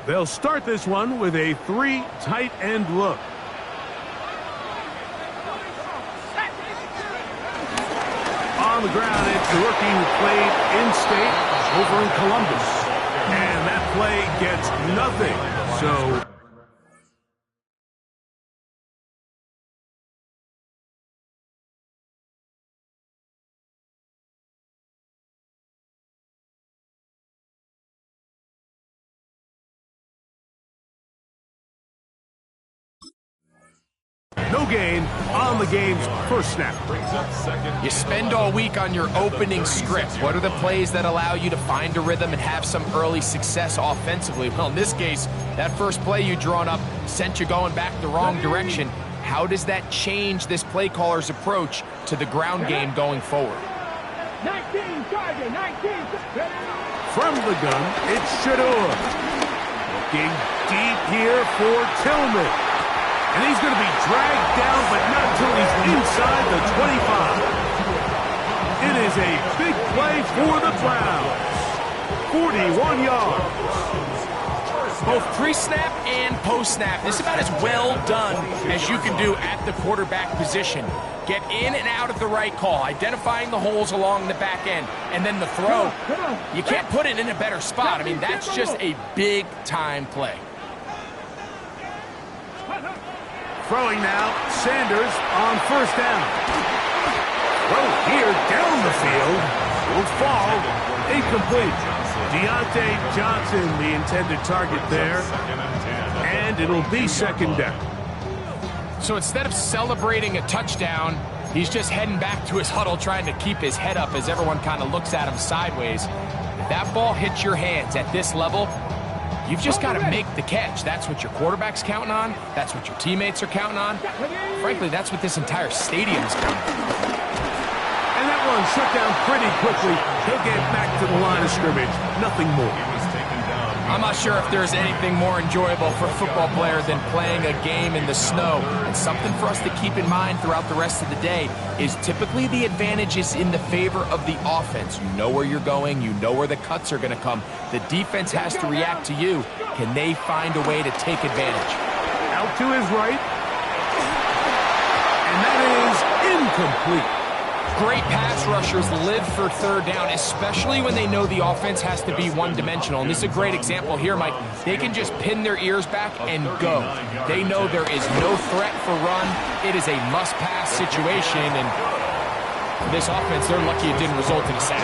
They'll start this one with a 3 tight end look. On the ground, it's the rookie who played in-state over in Columbus. And that play gets nothing. So no gain on the game's first snap. You spend all week on your opening script. What are the plays that allow you to find a rhythm and have some early success offensively? Well, in this case, that first play you drawn up sent you going back the wrong direction. How does that change this play caller's approach to the ground game going forward? 19, target, 19. From the gun, it's Shador. Looking deep here for Tillman. And he's going to be dragged down, but not until he's inside the 25. It is a big play for the Browns. 41 yards. Both pre-snap and post-snap, this is about as well done as you can do at the quarterback position. Get in and out of the right call, identifying the holes along the back end, and then the throw. You can't put it in a better spot. I mean, that's just a big-time play. Throwing now, Sanders on first down. Throw here down the field. Will fall. Incomplete. Deontay Johnson, the intended target there. And it'll be second down. So instead of celebrating a touchdown, he's just heading back to his huddle trying to keep his head up as everyone kind of looks at him sideways. If that ball hits your hands at this level, you've just got to make the catch. That's what your quarterback's counting on. That's what your teammates are counting on. Frankly, that's what this entire stadium's counting on. And that one shut down pretty quickly. He'll get back to the line of scrimmage. Nothing more. I'm not sure if there's anything more enjoyable for a football player than playing a game in the snow. And something for us to keep in mind throughout the rest of the day is typically the advantage is in the favor of the offense. You know where you're going. You know where the cuts are going to come. The defense has to react to you. Can they find a way to take advantage? Out to his right. And that is incomplete. Great pass rushers live for third down, especially when they know the offense has to be one-dimensional. And this is a great example here, Mike. They can just pin their ears back and go. They know there is no threat for run. It is a must-pass situation, and this offense, they're lucky it didn't result in a sack.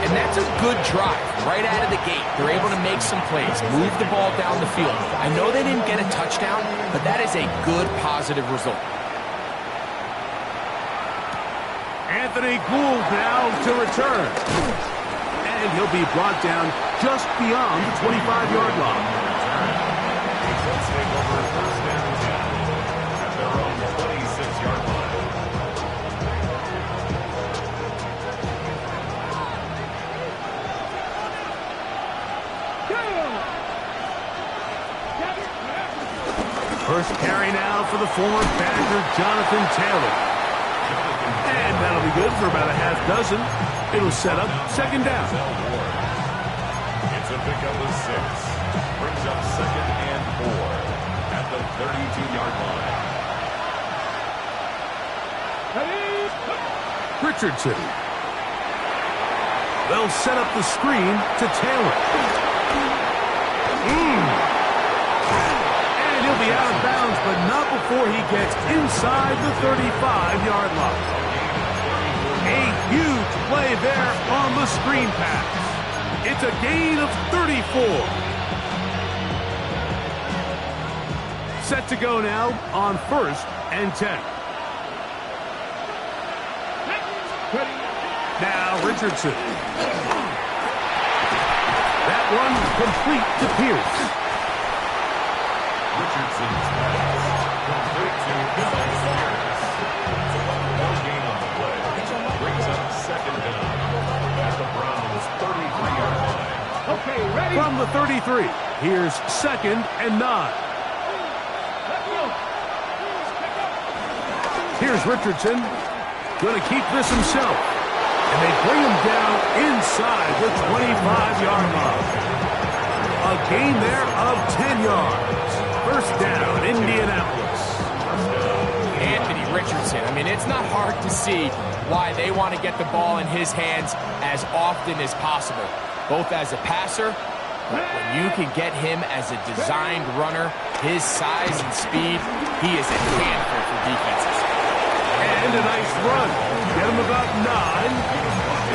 And that's a good drive right out of the gate. They're able to make some plays, move the ball down the field. I know they didn't get a touchdown, but that is a good, positive result. Anthony Gould now to return. And he'll be brought down just beyond the 25-yard line. First carry now for the former Badger Jonathan Taylor. And that'll be good for about a half dozen. It'll set up second down. It's a pickup of 6. Brings up 2nd and 4 at the 32-yard line. Richardson. They'll set up the screen to Taylor. And he'll be out of bounds, but not before he gets inside the 35-yard line. A huge play there on the screen pass. It's a gain of 34. Set to go now on 1st and 10. Now Richardson. That one complete to Pierce. Richardson's pass complete to Pierce. No gain on the play. Brings up 2nd down at the Browns' 33-yard line. Okay, ready? From the 33, here's 2nd and 9. Here's Richardson. Going to keep this himself. And they bring him down inside the 25-yard line. A A gain there of 10 yards. First down, Indianapolis. Anthony Richardson. I mean, it's not hard to see why they want to get the ball in his hands as often as possible, both as a passer, but when you can get him as a designed runner, his size and speed, he is a handful for defenses. And a nice run. Get him about 9.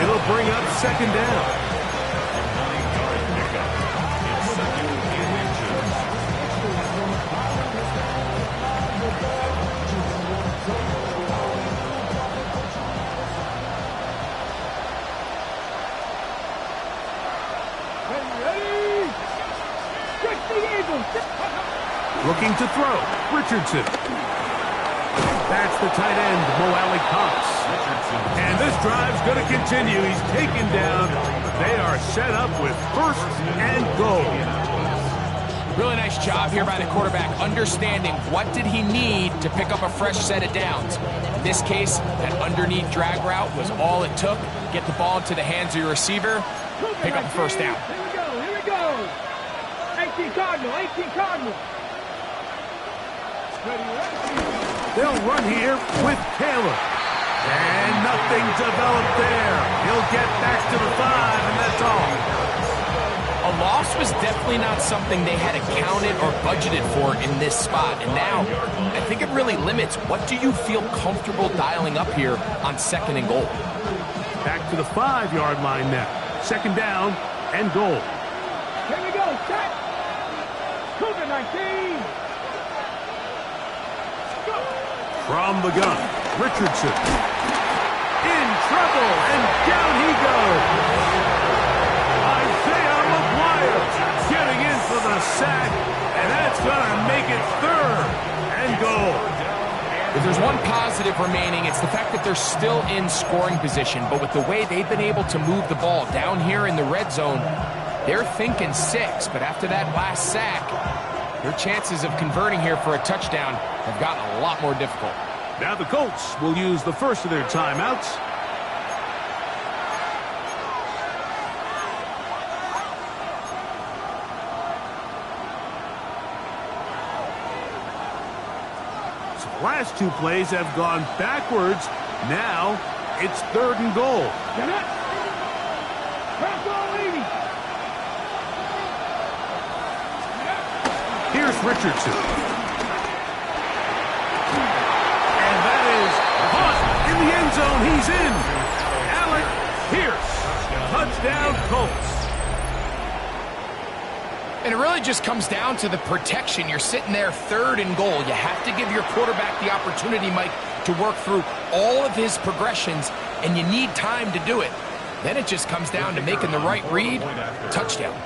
It'll bring up second down. Looking to throw, Richardson. That's the tight end, Mo Cox. And this drive's going to continue. He's taken down. They are set up with first and goal. Really nice job here by the quarterback, understanding what did he need to pick up a fresh set of downs. In this case, that underneath drag route was all it took. Get the ball into the hands of your receiver, pick up a first down. Here we go. 18 Cardinal, 18 Cardinal. They'll run here with Taylor. And nothing developed there. He'll get back to the 5, and that's all. A loss was definitely not something they had accounted or budgeted for in this spot. And now, I think it really limits what do you feel comfortable dialing up here on second and goal. Back to the 5-yard line now. Second down and goal. Here we go, set. Cougar 19. From the gun, Richardson. In trouble, and down he goes. Isaiah McGuire getting in for the sack, and that's going to make it third and goal. If there's one positive remaining, it's the fact that they're still in scoring position. But with the way they've been able to move the ball down here in the red zone, they're thinking 6. But after that last sack, their chances of converting here for a touchdown have gotten a lot more difficult. Now the Colts will use the first of their timeouts. So the last 2 plays have gone backwards. Now it's third and goal. Get it. Cross all 80. Here's Richardson. And that is caught in the end zone. He's in. Alec Pierce. Touchdown Colts. And it really just comes down to the protection. You're sitting there third and goal. You have to give your quarterback the opportunity, Mike, to work through all of his progressions, and you need time to do it. Then it just comes down to making the right read. Touchdown.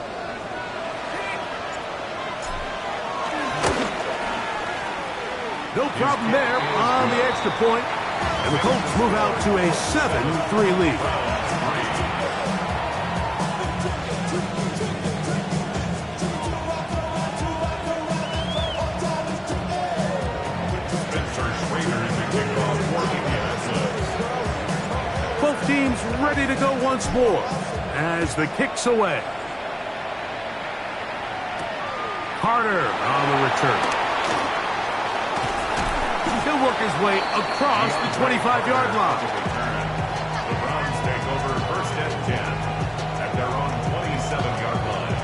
No problem there on the extra point. And the Colts move out to a 7-3 lead. Both teams ready to go once more as the kick's away. Carter on the return. He'll work his way across the 25-yard line. The Browns take over first and 10 at their own 27-yard line.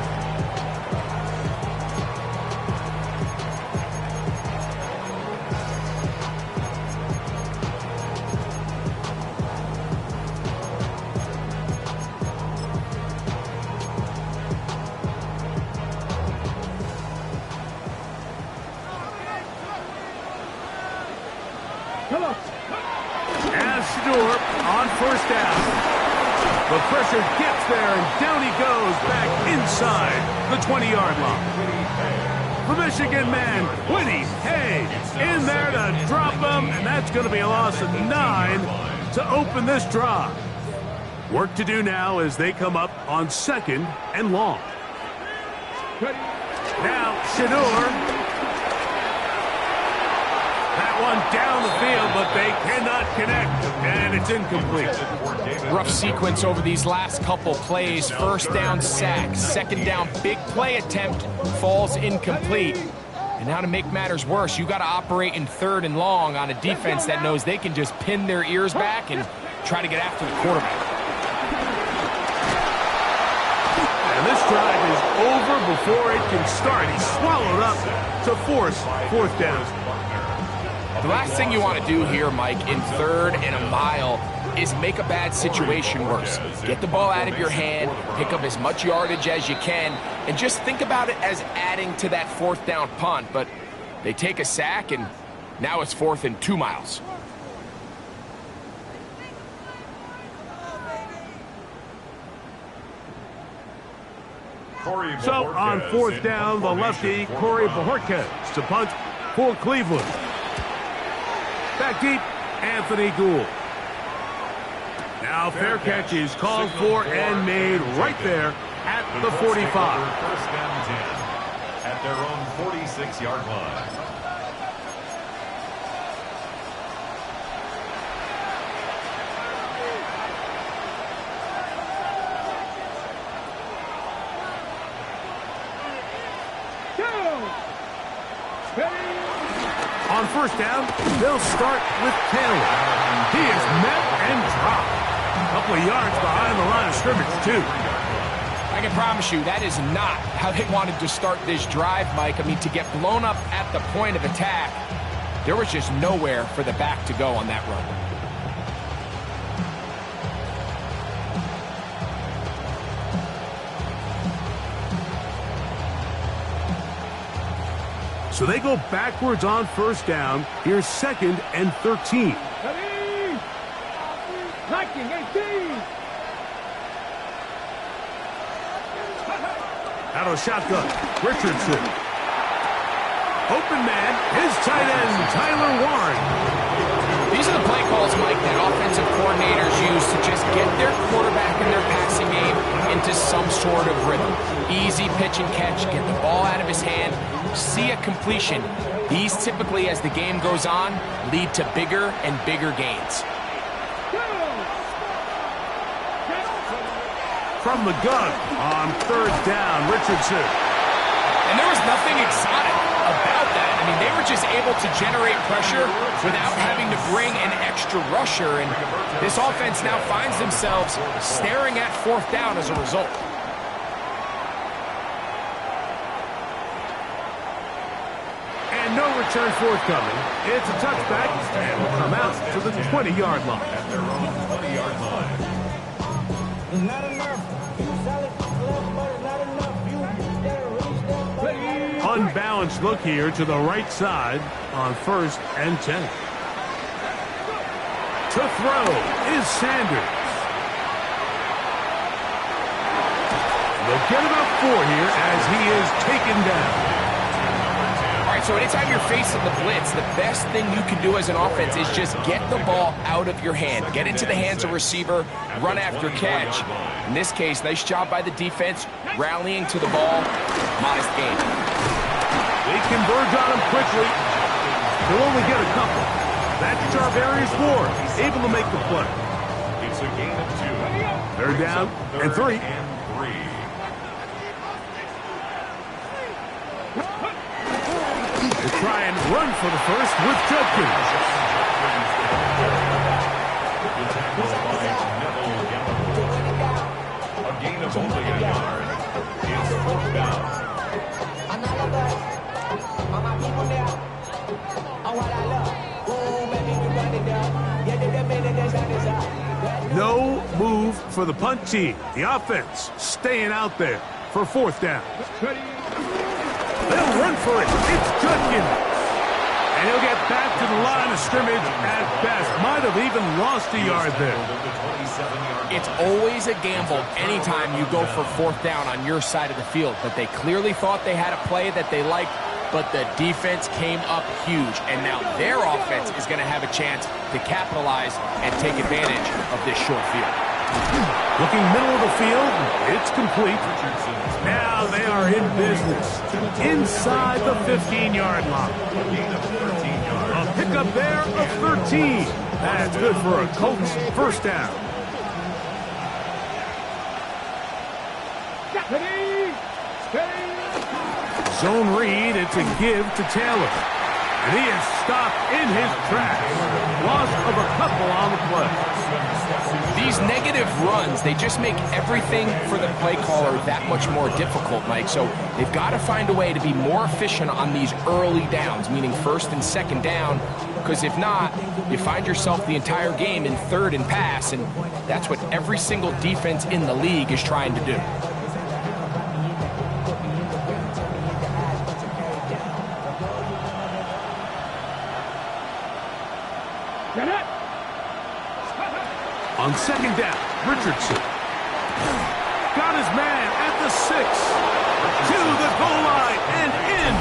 On first down. The pressure gets there, and down he goes back inside the 20-yard line. The Michigan man, Whitty Hay, in there to drop him, and that's going to be a loss of 9 to open this drive. Work to do now as they come up on second and long. Now, Shador. Back one down the field, but they cannot connect, and it's incomplete. Rough sequence over these last couple plays. First down, sack. Second down, big play attempt, falls incomplete. And now to make matters worse, you got to operate in 3rd and long on a defense that knows they can just pin their ears back and try to get after the quarterback. And this drive is over before it can start. He's swallowed up to force 4th down. The last thing you want to do here, Mike, in 3rd and a mile is make a bad situation worse. Get the ball out of your hand, pick up as much yardage as you can, and just think about it as adding to that 4th down punt. But they take a sack, and now it's 4th and 2 miles. So on 4th down, the lefty, Corey Bojorquez to punt for Cleveland. Back deep, Anthony Gould. Now fair catch is called for and made right there at the 45. First down 10 at their own 46-yard line. On 1st down, they'll start with Taylor. He is met and dropped. A couple of yards behind the line of scrimmage, too. I can promise you that is not how they wanted to start this drive, Mike. I mean, to get blown up at the point of attack, there was just nowhere for the back to go on that run. So they go backwards on 1st down. Here's 2nd and 13. Out of the shotgun, Richardson. Open man, his tight end, Tyler Warren. These are the play calls, Mike, that offensive coordinators use to just get their quarterback and their passing game into some sort of rhythm. Easy pitch and catch, get the ball out of his hand, see a completion. These typically, as the game goes on, lead to bigger and bigger gains. From the gun on 3rd down, Richardson. And there was nothing exotic about that. I mean, they were just able to generate pressure without having to bring an extra rusher. And this offense now finds themselves staring at 4th down as a result. And no return forthcoming. It's a touchback and will come out to the 20-yard line. At their own 20-yard line. Unbalanced look here to the right side on 1st and 10. To throw is Sanders. They'll get about 4 here as he is taken down. All right, so anytime you're facing the blitz, the best thing you can do as an offense is just get the ball out of your hand. Get into the hands of receiver, run after catch. In this case, nice job by the defense, rallying to the ball. Modest gain. They converge on him quickly. They'll only get a couple. That's Charvarius Ward, able to make the play. It's a gain of 2. 3rd down and 3. They try and run for the first with Judkins. A gain of only a yard. It's 4th down. No move for the punt team. The offense staying out there for 4th down. They'll run for it. It's Judkins. And he'll get back to the line of scrimmage at best. Might have even lost a yard there. It's always a gamble anytime you go for 4th down on your side of the field. But they clearly thought they had a play that they liked, but the defense came up huge. And now their offense is going to have a chance to capitalize and take advantage of this short field. Looking middle of the field, it's complete. Now they are in business inside the 15-yard line. A pickup there of 13. That's good for a Colts first down. Zone read, it's a give to Taylor. And he is stopped in his tracks. Loss of a couple on the play. These negative runs, they just make everything for the play caller that much more difficult, Mike. So they've got to find a way to be more efficient on these early downs, meaning first and second down, because if not, you find yourself the entire game in third and pass, and that's what every single defense in the league is trying to do. On second down, Richardson. Got his man at the 6. To the goal line and in.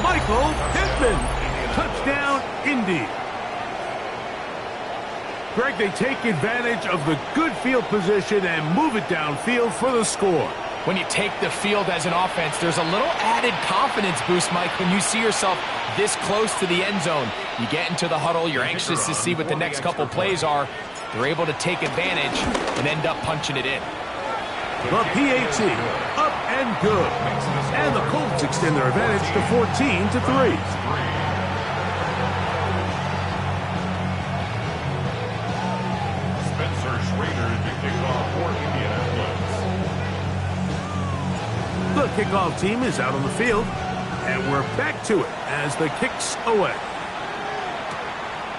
Michael Pittman. Touchdown, Indy. Greg, they take advantage of the good field position and move it downfield for the score. When you take the field as an offense, there's a little added confidence boost, Mike, when you see yourself this close to the end zone. You get into the huddle, you're anxious to see what the next couple plays are. They're able to take advantage and end up punching it in. The PAT, up and good. And the Colts extend their advantage to 14-3. Spencer Schrader to kick off for Indianapolis. The kickoff team is out on the field, and we're back to it as the kick's away.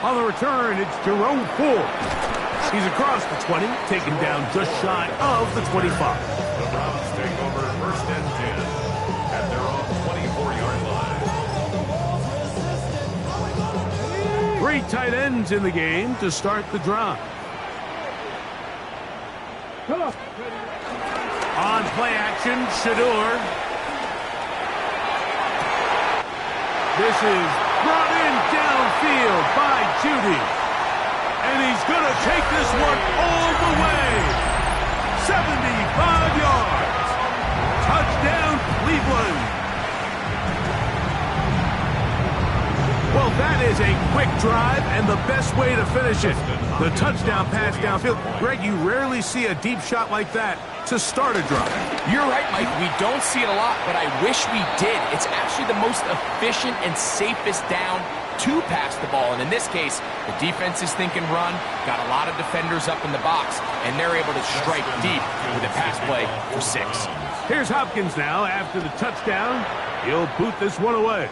On the return, it's Jerome Ford. He's across the 20, taken down just shy of the 25. The Browns take over first and 10 at their own 24-yard line. 3 tight ends in the game to start the drive. On play action, Shador. This is brought in downfield by Judy. And he's going to take this one all the way. 75 yards. Touchdown, Cleveland. Well, that is a quick drive and the best way to finish it. The touchdown pass downfield. Greg, you rarely see a deep shot like that to start a drive. You're right, Mike. We don't see it a lot, but I wish we did. It's actually the most efficient and safest down to pass the ball. And in this case, the defense is thinking run, got a lot of defenders up in the box, and they're able to strike deep with a pass play for 6. Here's Hopkins now after the touchdown. He'll boot this one away.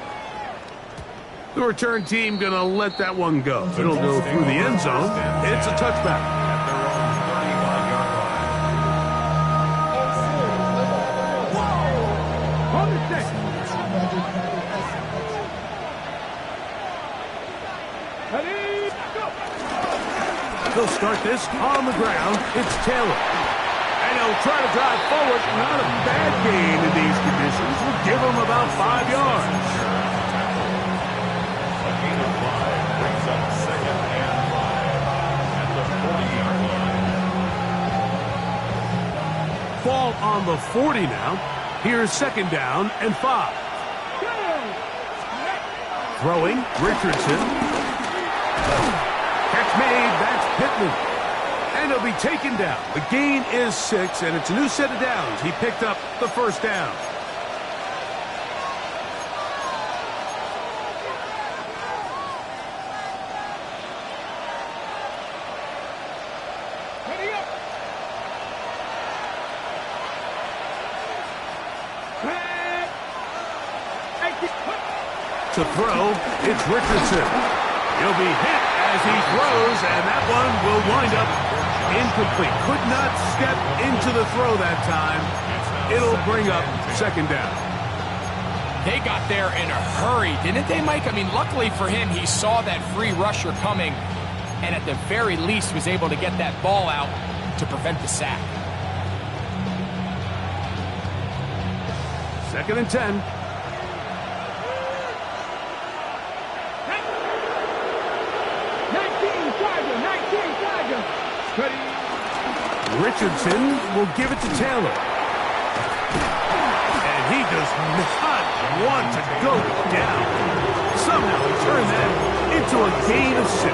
The return team going to let that one go. It'll go through the end zone. It's a touchback. At their own 35-yard line. On the 6. Ready, go. They'll start this on the ground. It's Taylor. And he'll try to drive forward. Not a bad gain in these conditions. We'll give him about 5 yards. A gain of 5 brings up second and 5 at the 40-yard line. Ball on the 40 now. Here's second down and 5. Throwing, Richardson. Catch made, that's Pittman. And he'll be taken down. The gain is 6, and it's a new set of downs. He picked up the first down. Ready up. To throw, it's Richardson. He'll be hit as he throws, and that one will wind up incomplete. Could not step into the throw that time. It'll bring up second down. They got there in a hurry, didn't they, Mike? I mean, luckily for him, he saw that free rusher coming, and at the very least was able to get that ball out to prevent the sack. Second and 10. Richardson will give it to Taylor. And he does not want to go down. Somehow he turned that into a gain of 6.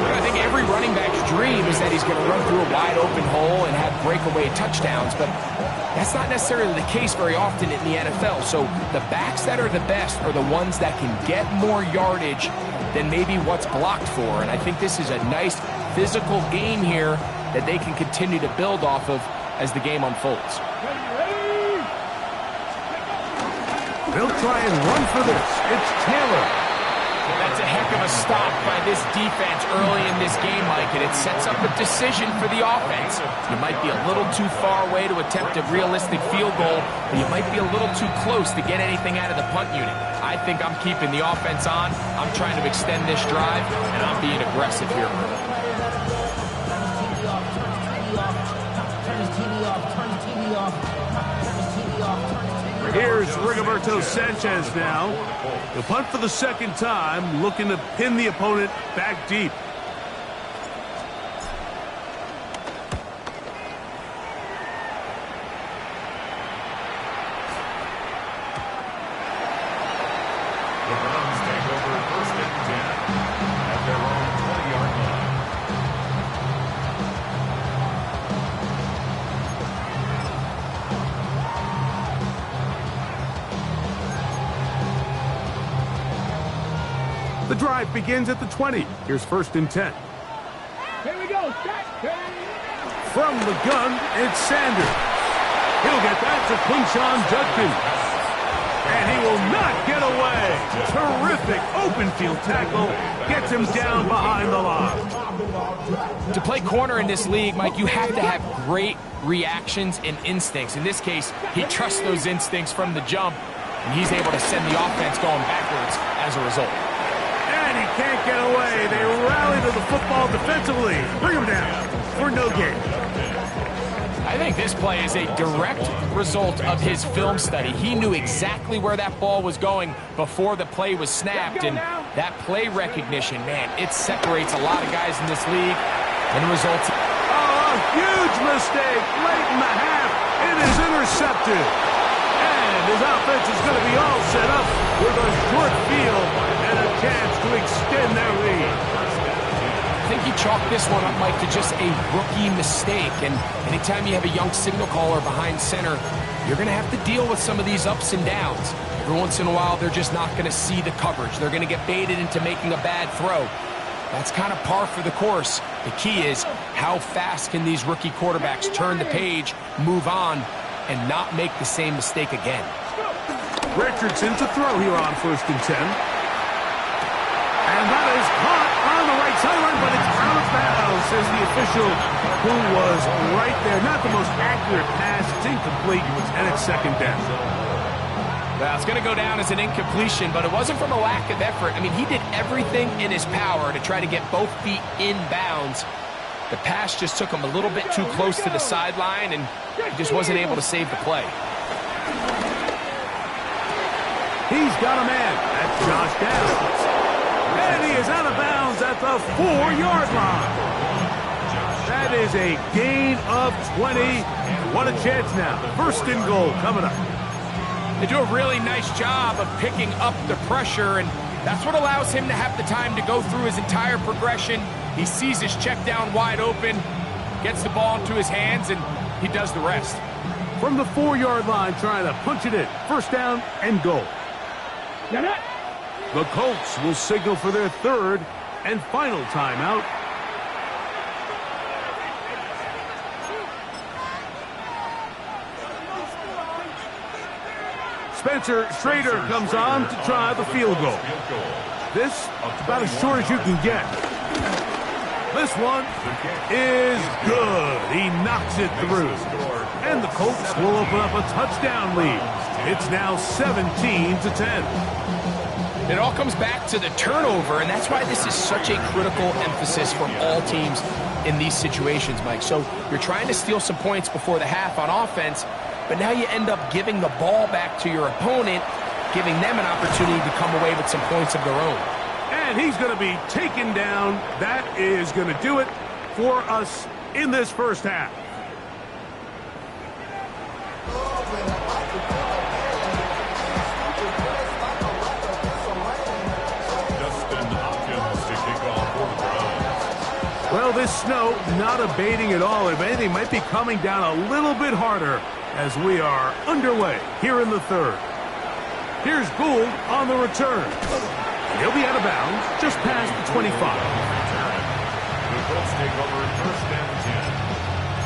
I think every running back's dream is that he's going to run through a wide open hole and have breakaway touchdowns, but that's not necessarily the case very often in the NFL. So the backs that are the best are the ones that can get more yardage than maybe what's blocked for. And I think this is a nice physical game here that they can continue to build off of as the game unfolds. They'll try and run for this. It's Taylor. That's a heck of a stop by this defense early in this game, Mike, and it sets up a decision for the offense. You might be a little too far away to attempt a realistic field goal, but you might be a little too close to get anything out of the punt unit. I think I'm keeping the offense on. I'm trying to extend this drive, and I'm being aggressive here. Here's Rigoberto Sanchez now. He'll punt for the second time, looking to pin the opponent back deep. The Browns take over 1st and 10 at their own 20-yard line. The drive begins at the 20. Here's 1st and 10. Here we go. Set. From the gun, it's Sanders. He'll get that to Quinshon Judkins. And he will not get away. Terrific open field tackle. Gets him down behind the line. To play corner in this league, Mike, you have to have great reactions and instincts. In this case, he trusts those instincts from the jump, and he's able to send the offense going backwards as a result. And he can't get away. They rally to the football defensively. Bring him down for no gain. I think this play is a direct result of his film study. He knew exactly where that ball was going before the play was snapped, and that play recognition, man, it separates a lot of guys in this league and results. Oh, a huge mistake late in the half. It is intercepted. And his offense is going to be all set up with a short field and a chance to extend their lead. I think you chalk this one up, Mike, to just a rookie mistake. And anytime you have a young signal caller behind center, you're going to have to deal with some of these ups and downs. Every once in a while, they're just not going to see the coverage. They're going to get baited into making a bad throw. That's kind of par for the course. The key is how fast can these rookie quarterbacks turn the page, move on, and not make the same mistake again. Richardson to throw here on 1st and 10. And that is caught on the right sideline, but it's out of bounds, says the official, who was right there. Not the most accurate pass. It's incomplete, and it's 2nd down. Well, it's going to go down as an incompletion, but it wasn't from a lack of effort. I mean, he did everything in his power to try to get both feet in bounds. The pass just took him a little bit too close to the sideline, and he just wasn't able to save the play. He's got a man. That's Josh Downs. And he is out of bounds at the 4-yard line. That is a gain of 20. What a chance now. 1st and goal coming up. They do a really nice job of picking up the pressure, and that's what allows him to have the time to go through his entire progression. He sees his check down wide open, gets the ball into his hands, and he does the rest. From the 4-yard line, trying to punch it in. 1st down and goal. The Colts will signal for their 3rd and final timeout. Spencer Schrader comes on to try the field goal. This about as short as you can get. This one is good. He knocks it through. And the Colts will open up a touchdown lead. It's now 17-10. It all comes back to the turnover, and that's why this is such a critical emphasis for all teams in these situations, Mike. So you're trying to steal some points before the half on offense, but now you end up giving the ball back to your opponent, giving them an opportunity to come away with some points of their own. And he's going to be taken down. That is going to do it for us in this 1st half. this snow not abating at all. If anything, might be coming down a little bit harder as we are underway here in the third. Here's Gould on the return. He'll be out of bounds just past the 25. The Colts take over first and 10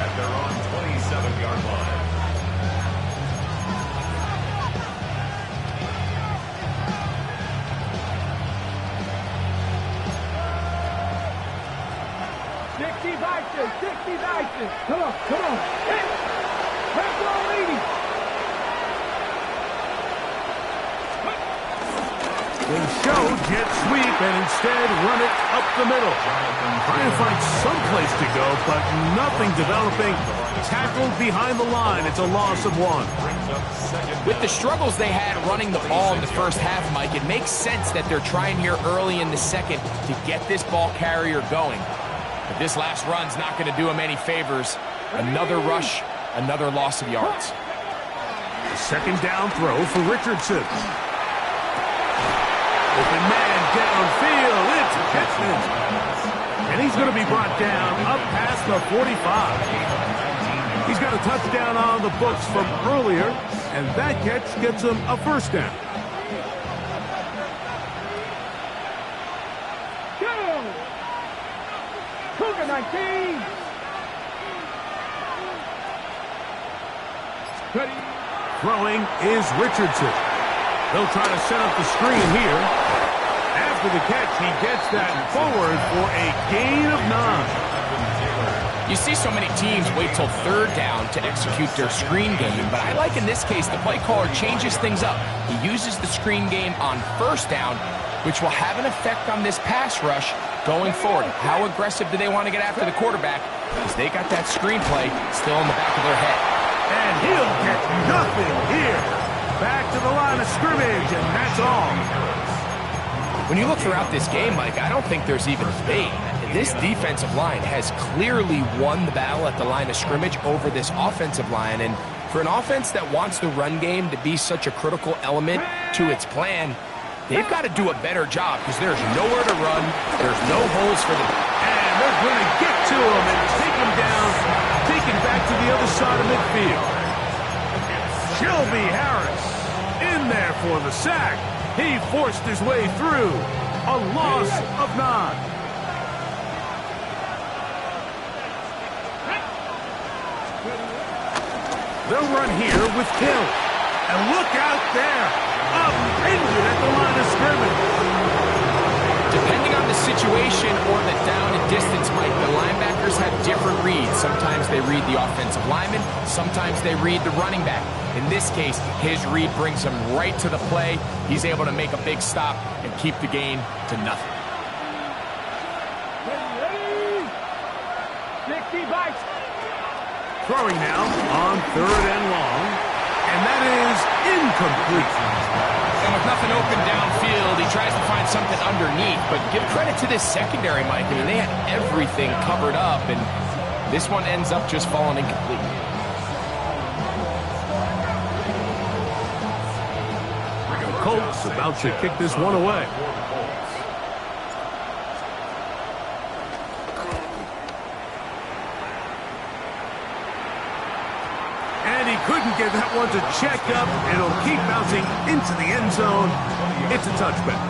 at their own 27-yard line. Come on, come on. Hit. Let's go, lady. They show jet sweep and instead run it up the middle. Trying to find some place to go, but nothing developing. Tackled behind the line. It's a loss of 1. With the struggles they had running the ball in the first half, Mike, it makes sense that they're trying here early in the second to get this ball carrier going. But this last run's not going to do him any favors. Another rush, another loss of yards. A second down throw for Richardson. Open man downfield. It's Pittman. And he's going to be brought down up past the 45. He's got a touchdown on the books from earlier, and that catch gets him a first down. Cougar 19. Throwing is Richardson. They'll try to set up the screen here. After the catch, he gets that forward for a gain of 9. You see so many teams wait till third down to execute their screen game, but I like in this case the play caller changes things up. He uses the screen game on first down, which will have an effect on this pass rush going forward. How aggressive do they want to get after the quarterback? Because they got that screen play still in the back of their head. And he'll get nothing here. Back to the line of scrimmage, and that's all. When you look throughout this game, Mike, I don't think there's even a debate. This defensive line has clearly won the battle at the line of scrimmage over this offensive line. And for an offense that wants the run game to be such a critical element to its plan, they've got to do a better job because there's nowhere to run. There's no holes for them. And they're going to get to him and take him down, take him back to the other side of midfield. Shelby Harris in there for the sack. He forced his way through. A loss of 9. They'll run here with Hill. And look out there. Upended at the line of scrimmage. Depending on the situation or the down and distance, Mike, the linebackers have different reads. Sometimes they read the offensive lineman. Sometimes they read the running back. In this case, his read brings him right to the play. He's able to make a big stop and keep the gain to nothing. 60 bites. Throwing now on third and long. And that is incomplete. And with nothing open downfield, he tries to find something underneath. But give credit to this secondary, Mike. I mean, they had everything covered up, and this one ends up just falling incomplete. The Colts about to kick this one away. Couldn't get that one to check up. It'll keep bouncing into the end zone. It's a touchback.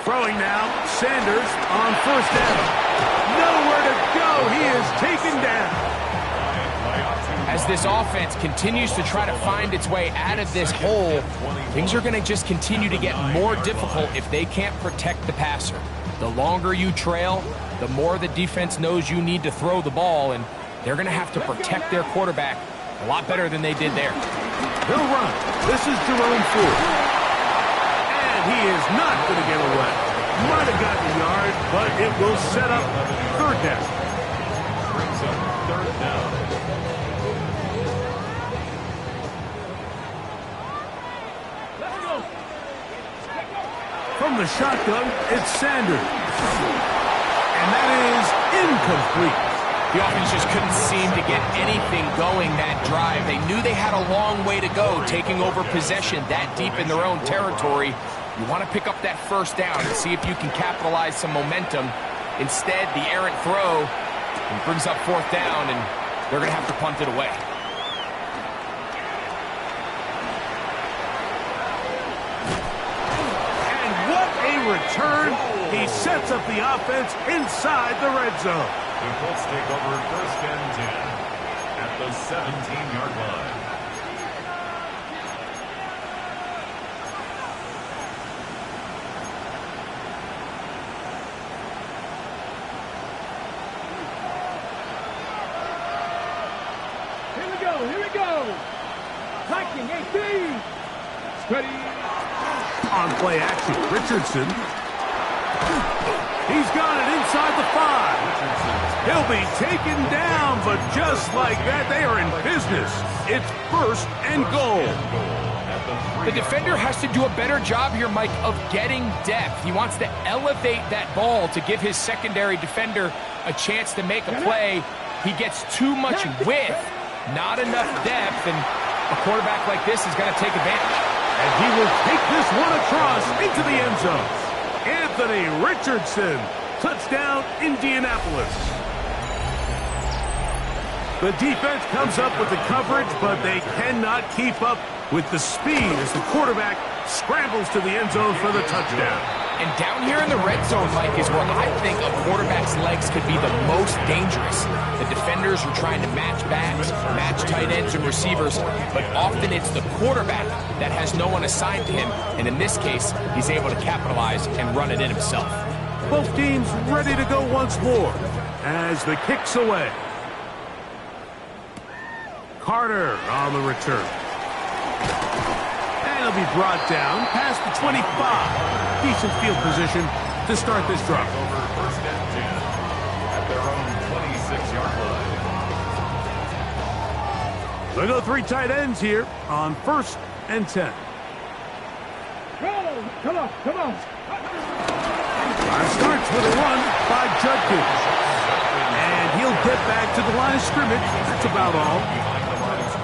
Throwing now, Sanders on first down. Nowhere to go. He is taken down. As this offense continues to try to find its way out of this hole, things are going to just continue to get more difficult if they can't protect the passer. The longer you trail, the more the defense knows you need to throw the ball, and they're going to have to protect their quarterback a lot better than they did there. They'll run. This is Jerome Ford. And he is not going to get away. Might have gotten a yard, but it will set up third down. Brings up third down. Let's go. From From the shotgun, it's Sanders. And that is incomplete. The offense just couldn't seem to get anything going that drive. They knew they had a long way to go, taking over possession that deep in their own territory. You want to pick up that first down and see if you can capitalize some momentum. Instead, the errant throw brings up fourth down, and they're going to have to punt it away. And what a return. He sets up the offense inside the red zone. The Colts take over first and 10 at the 17-yard line. Here we go. Attacking 18. Steady. On play action, Richardson. He's got it inside the 5. He'll be taken down, but just like that, they are in business. It's first and goal. The defender has to do a better job here, Mike, of getting depth. He wants to elevate that ball to give his secondary defender a chance to make a play. He gets too much width, not enough depth, and a quarterback like this is going to take advantage. And he will take this one across into the end zone. Anthony Richardson, touchdown Indianapolis. The defense comes up with the coverage, but they cannot keep up with the speed as the quarterback scrambles to the end zone for the touchdown. And down here in the red zone, Mike, is where I think a quarterback's legs could be the most dangerous. The defenders are trying to match backs, match tight ends and receivers, but often it's the quarterback that has no one assigned to him, and in this case, he's able to capitalize and run it in himself. Both teams ready to go once more as the kick's away. Carter on the return. And he'll be brought down past the 25. Decent field position to start this drive. Over first and 10 at their own 26-yard line. They go 3 tight ends here on first and 10. Come on. Starts with a run by Judkins. And he'll get back to the line of scrimmage. That's about all.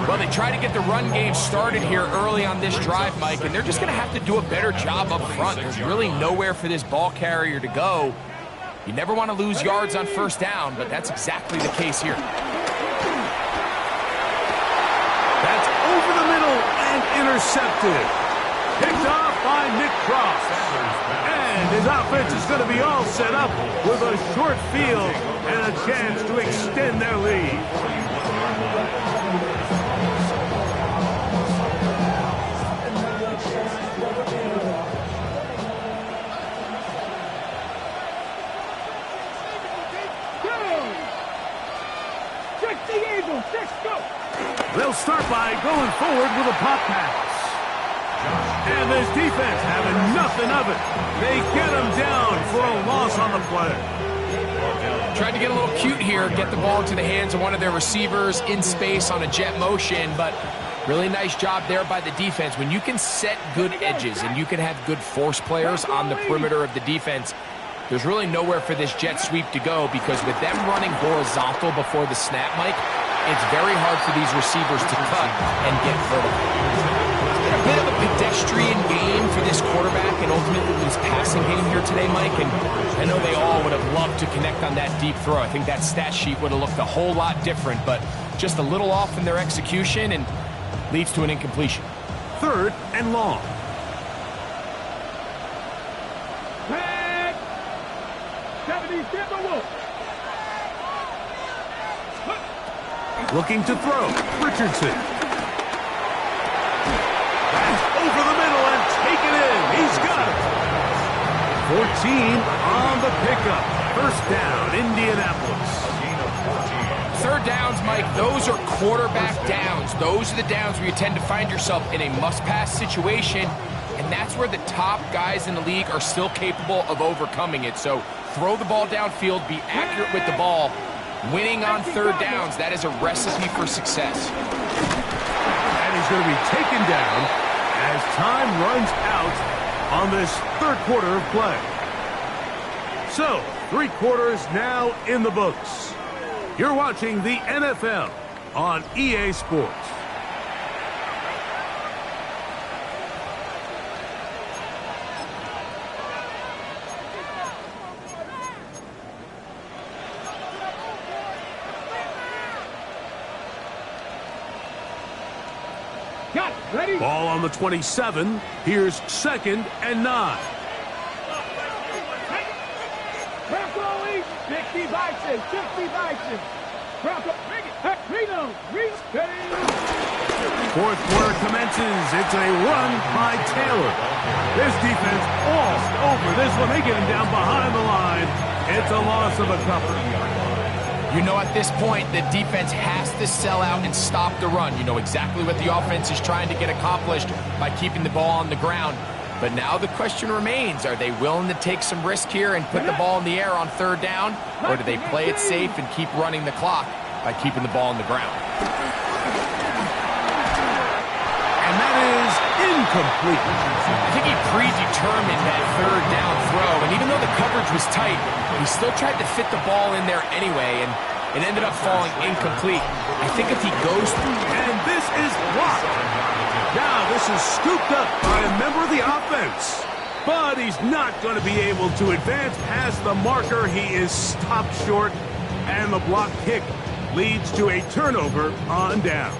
Well, they try to get the run game started here early on this drive, Mike, and they're just going to have to do a better job up front. There's really nowhere for this ball carrier to go. You never want to lose yards on first down, but that's exactly the case here. That's over the middle and intercepted. Picked off by Nick Cross. And his offense is going to be all set up with a short field and a chance to extend their lead. They'll start by going forward with a pop pass. And this defense having nothing of it. They get him down for a loss on the play. Tried to get a little cute here, get the ball into the hands of one of their receivers in space on a jet motion, but really nice job there by the defense. When you can set good edges and you can have good force players on the perimeter of the defense, there's really nowhere for this jet sweep to go, because with them running horizontal before the snap, Mike, it's very hard for these receivers to cut and get vertical. A bit of a pedestrian game for this quarterback and ultimately this passing game here today, Mike, and I know they all would have loved to connect on that deep throw. I think that stat sheet would have looked a whole lot different, but just a little off in their execution and leads to an incompletion. 3rd and long. Looking to throw. Richardson. That's over the middle and taken in. He's got it. 14 on the pickup. First down, Indianapolis. A gain of 14. Third downs, Mike, those are quarterback downs. Those are the downs where you tend to find yourself in a must-pass situation, and that's where the top guys in the league are still capable of overcoming it. So throw the ball downfield, be accurate with the ball. Winning on third downs, that is a recipe for success. And he's going to be taken down as time runs out on this third quarter of play. So, 3 quarters now in the books. You're watching the NFL on EA Sports. Got it. Ready? Ball on the 27. Here's 2nd and 9. Bronco lead. 60 Bison. 60 Bison. Bronco. Reno. Fourth quarter commences. It's a run by Taylor. This defense all over this one. They get him down behind the line. It's a loss of a couple. You know, at this point, the defense has to sell out and stop the run. You know exactly what the offense is trying to get accomplished by keeping the ball on the ground. But now the question remains, are they willing to take some risk here and put the ball in the air on 3rd down? Or do they play it safe and keep running the clock by keeping the ball on the ground? And that is incomplete. I think he predetermined that 3rd down throw. And even though the coverage was tight, he still tried to fit the ball in there anyway. And it ended up falling incomplete. I think if he goes through... And this is blocked. Now this is scooped up by a member of the offense. But he's not going to be able to advance past the marker. He is stopped short. And the block kick leads to a turnover on downs.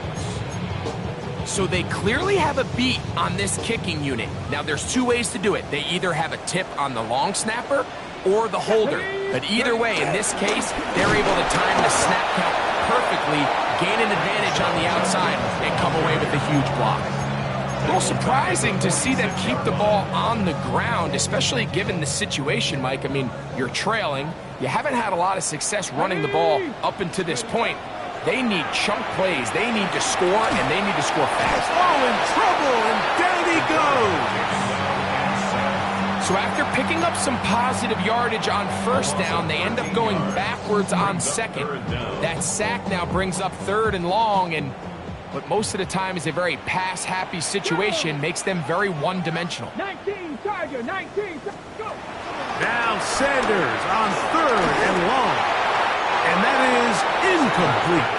So they clearly have a beat on this kicking unit. Now there's 2 ways to do it. They either have a tip on the long snapper or the holder. But either way, in this case, they're able to time the snap count perfectly, gain an advantage on the outside, and come away with a huge block. A little surprising to see them keep the ball on the ground, especially given the situation, Mike. I mean, you're trailing. You haven't had a lot of success running the ball up until this point. They need chunk plays. They need to score, and they need to score fast. Oh, in trouble, and down he goes. So after picking up some positive yardage on 1st down, they end up going backwards on 2nd. That sack now brings up 3rd and long, and what most of the time is a very pass-happy situation makes them very one-dimensional. 19 Tiger. 19. Go. Now Sanders on 3rd and long. And that is incomplete.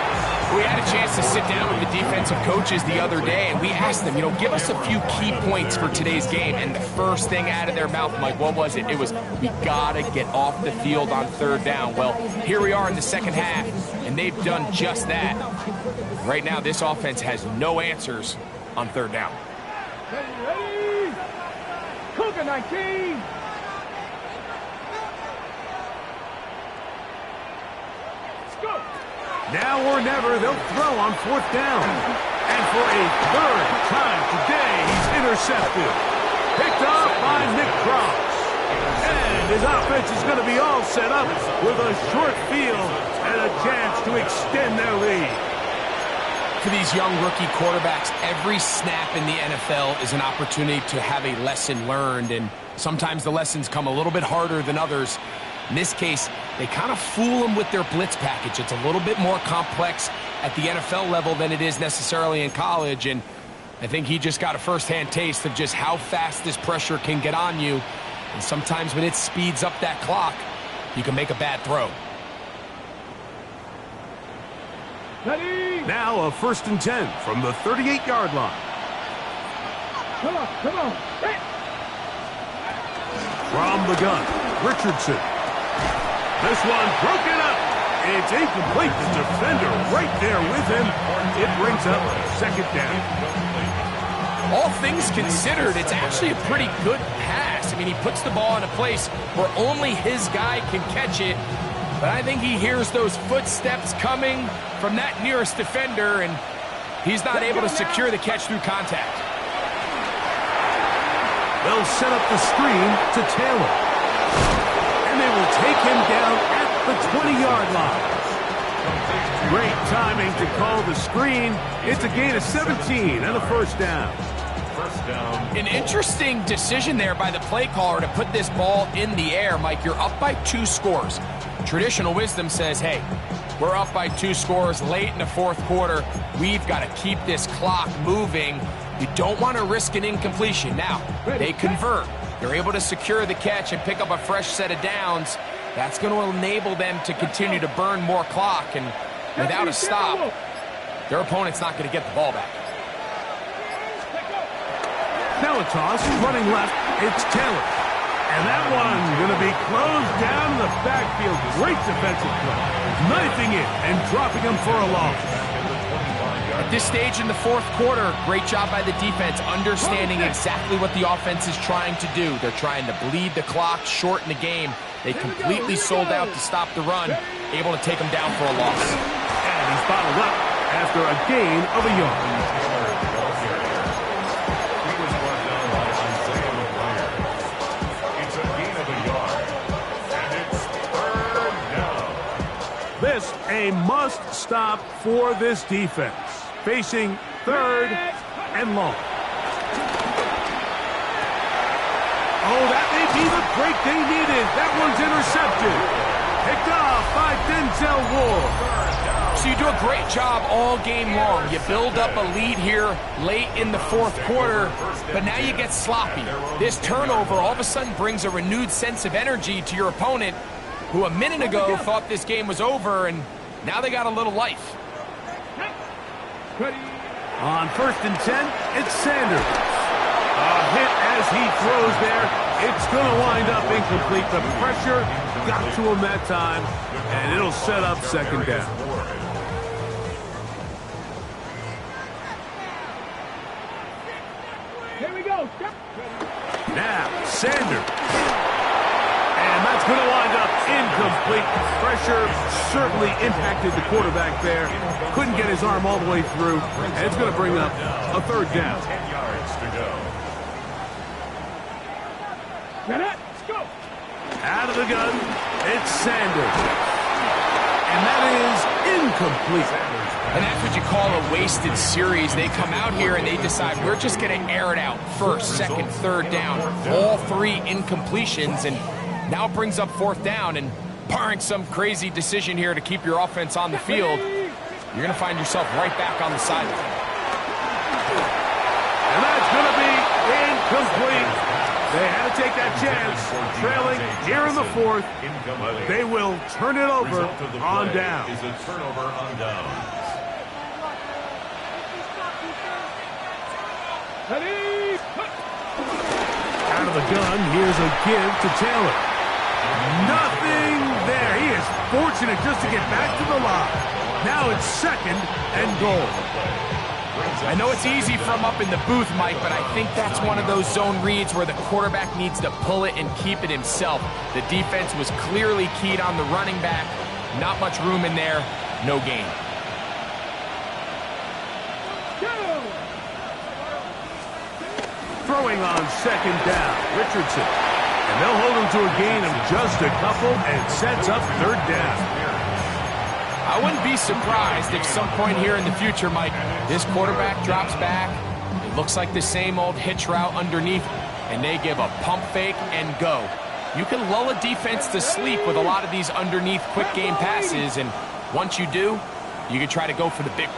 We had a chance to sit down with the defensive coaches the other day, and we asked them, give us a few key points for today's game. And the first thing out of their mouth, Mike, what was it? It was, we got to get off the field on 3rd down. Well, here we are in the 2nd half, and they've done just that. Right now, this offense has no answers on 3rd down. Ready? Cougar 19. Go. Now or never, they'll throw on 4th down. And for a 3rd time today, he's intercepted. Picked off by Nick Cross. And his offense is going to be all set up with a short field and a chance to extend their lead. For these young rookie quarterbacks, every snap in the NFL is an opportunity to have a lesson learned, and sometimes the lessons come a little bit harder than others. In this case, they kind of fool them with their blitz package. It's a little bit more complex at the NFL level than it is necessarily in college, and I think he just got a first-hand taste of just how fast this pressure can get on you, and sometimes when it speeds up that clock, you can make a bad throw. Ready? Now a 1st and 10 from the 38-yard line. Come on. Hey. From the gun, Richardson. This one broken up. It's incomplete. The defender right there with him. It brings up 2nd down. All things considered, it's actually a pretty good pass. I mean, he puts the ball in a place where only his guy can catch it. But I think he hears those footsteps coming from that nearest defender, and he's not able to secure the catch through contact. They'll set up the screen to Taylor. And they will take him down at the 20-yard line. Great timing to call the screen. It's a gain of 17 and a 1st down. An interesting decision there by the play caller to put this ball in the air. Mike, you're up by 2 scores. Traditional wisdom says, hey, we're up by 2 scores late in the 4th quarter. We've got to keep this clock moving. You don't want to risk an incompletion. Now, they convert. they're able to secure the catch and pick up a fresh set of downs. That's going to enable them to continue to burn more clock, and without a stop, their opponent's not going to get the ball back. Now a toss, running left, it's Taylor. And that one going to be closed down in the backfield. Great defensive play. Knifing it and dropping him for a loss. At this stage in the fourth quarter, great job by the defense, understanding exactly what the offense is trying to do. They're trying to bleed the clock, shorten the game. They completely sold out to stop the run, able to take them down for a loss. And he's bottled up after a gain of a yard. This a must-stop for this defense. Facing third and long. Oh, that may be the break they needed. That one's intercepted. Picked off by Denzel Ward. So you do a great job all game long. You build up a lead here late in the fourth quarter, but now you get sloppy. This turnover all of a sudden brings a renewed sense of energy to your opponent, who a minute ago thought this game was over, and now they got a little life. On 1st and 10, it's Sanders. A hit as he throws there. It's going to wind up incomplete. The pressure got to him that time, and it'll set up second down. Here we go. Now, Sanders. And that's going to wind up incomplete. Pressure certainly impacted the quarterback there. Couldn't get his arm all the way through. And it's going to bring up a third down. 10 yards to go. Let's go. Out of the gun, it's Sanders. And that is incomplete. And that's what you call a wasted series. They come out here and they decide we're just going to air it out. First, second, third down. All three incompletions, and now it brings up fourth down, and barring some crazy decision here to keep your offense on the field, you're going to find yourself right back on the sideline. And that's going to be incomplete. They had to take that chance. Trailing here in the fourth. They will turn it over on down. Is a turnover on downs. Out of the gun, here's a give to Taylor. Nothing there. He is fortunate just to get back to the line. Now it's second and goal. I know it's easy from up in the booth, Mike, but I think that's one of those zone reads where the quarterback needs to pull it and keep it himself. The defense was clearly keyed on the running back. Not much room in there. No gain. Throwing on second down, Richardson. And they'll hold him to a gain of just a couple and sets up third down. I wouldn't be surprised if some point here in the future, Mike, this quarterback drops back. It looks like the same old hitch route underneath, and they give a pump fake and go. You can lull a defense to sleep with a lot of these underneath quick game passes, and once you do, you can try to go for the big one.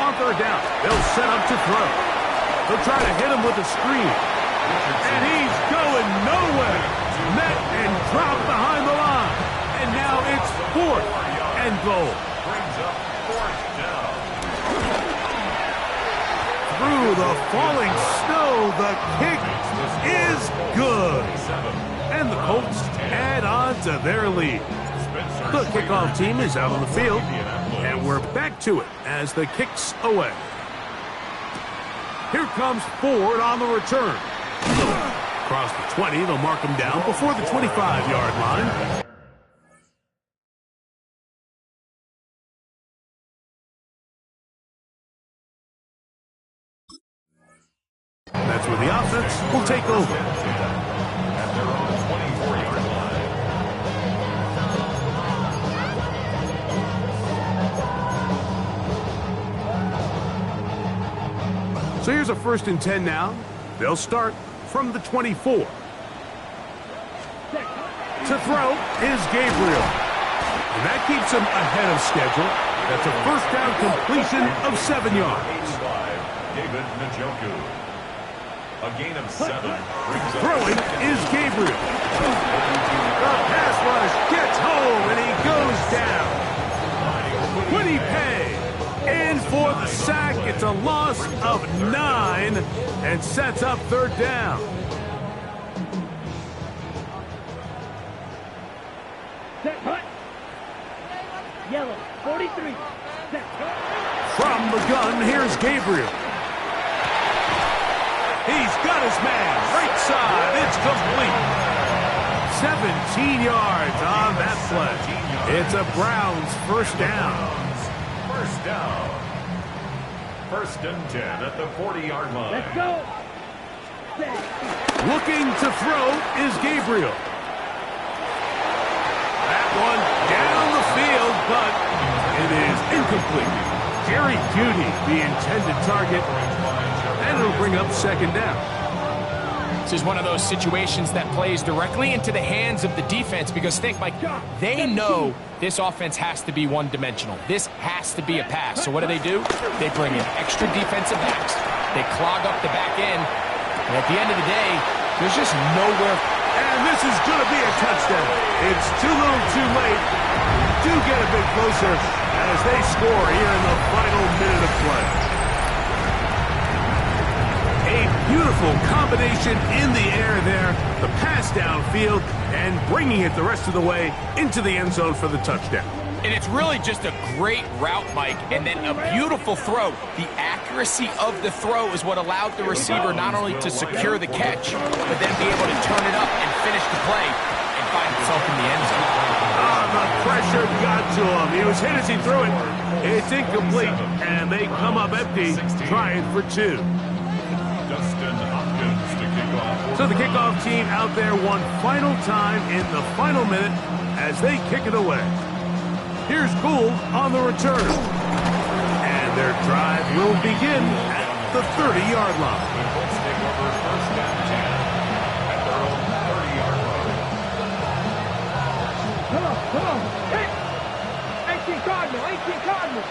On third down, they'll set up to throw. They'll try to hit him with a screen. And he's going nowhere. Met and dropped behind the line. And now it's fourth and goal. Brings up fourth down. Through the falling snow, the kick is good. And the Colts add on to their lead. The kickoff team is out on the field. And we're back to it as the kick's away. Here comes Ford on the return. Across the 20, they'll mark him down before the 25-yard line. That's where the offense will take over. At their own 24-yard line. So here's a 1st and 10 now. They'll start from the 24. To throw is Gabriel. And that keeps him ahead of schedule. That's a first down completion of 7 yards. David Njoku. A gain of 7 brings up Throwing is Gabriel. The pass rush gets home, and he goes down. Quiddy Pay in for the sack. It's a loss of 9 and sets up third down. Set, hut. Yellow, 43. Set, hut. From the gun, here's Gabriel. He's got his man. Right side. It's complete. 17 yards on that play. It's a Browns first down. First down. 1st and 10 at the 40-yard line. Let's go. Set. Looking to throw is Gabriel. That one down the field, but it is incomplete. Jerry Jeudy, the intended target, and it'll bring up second down. This is one of those situations that plays directly into the hands of the defense because think, Mike, they know this offense has to be one-dimensional. This has to be a pass. So what do? They bring in extra defensive backs. They clog up the back end. And at the end of the day, there's just nowhere. And this is going to be a touchdown. It's too little too late. Do get a bit closer as they score here in the final minute of play. A beautiful combination in the air there. The pass downfield and bringing it the rest of the way into the end zone for the touchdown. And it's really just a great route, Mike, and then a beautiful throw. The accuracy of the throw is what allowed the receiver not only to secure the catch, but then be able to turn it up and finish the play and find himself in the end zone. The pressure got to him. He was hit as he threw it. It's incomplete, and they come up empty, trying for 2. So the kickoff team out there one final time in the final minute as they kick it away. Here's Gould on the return. And their drive will begin at the 30-yard line. Come on. Hey. 18 Cardinal, 18 Cardinal.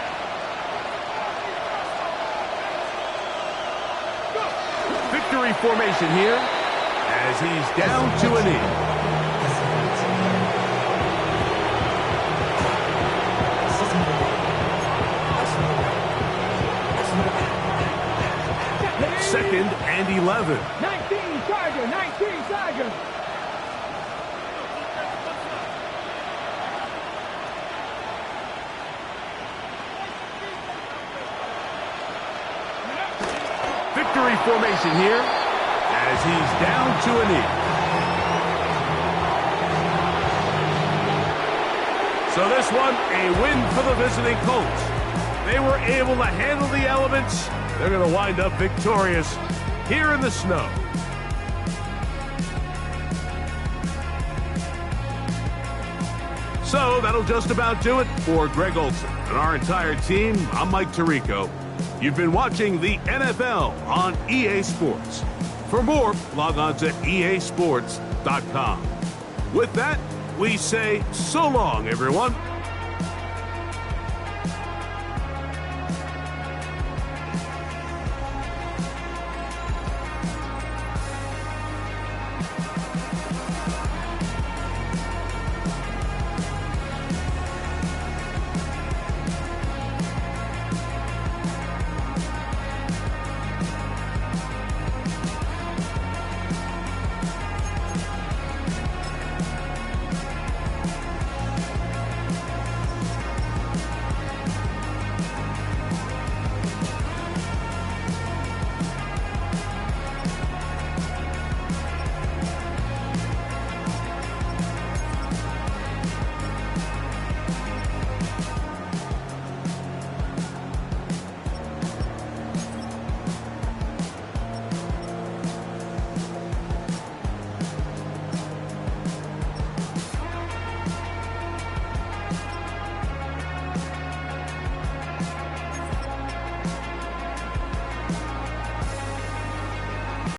Victory formation here as he's down to a knee. Second and 11. 19 Charger, 19 Charger. Victory formation here as he's down to a knee. So this one, a win for the visiting Colts. They were able to handle the elements. They're going to wind up victorious here in the snow. So that'll just about do it for Greg Olson and our entire team. I'm Mike Tirico. You've been watching the NFL on EA Sports. For more, log on to easports.com. With that, we say so long, everyone.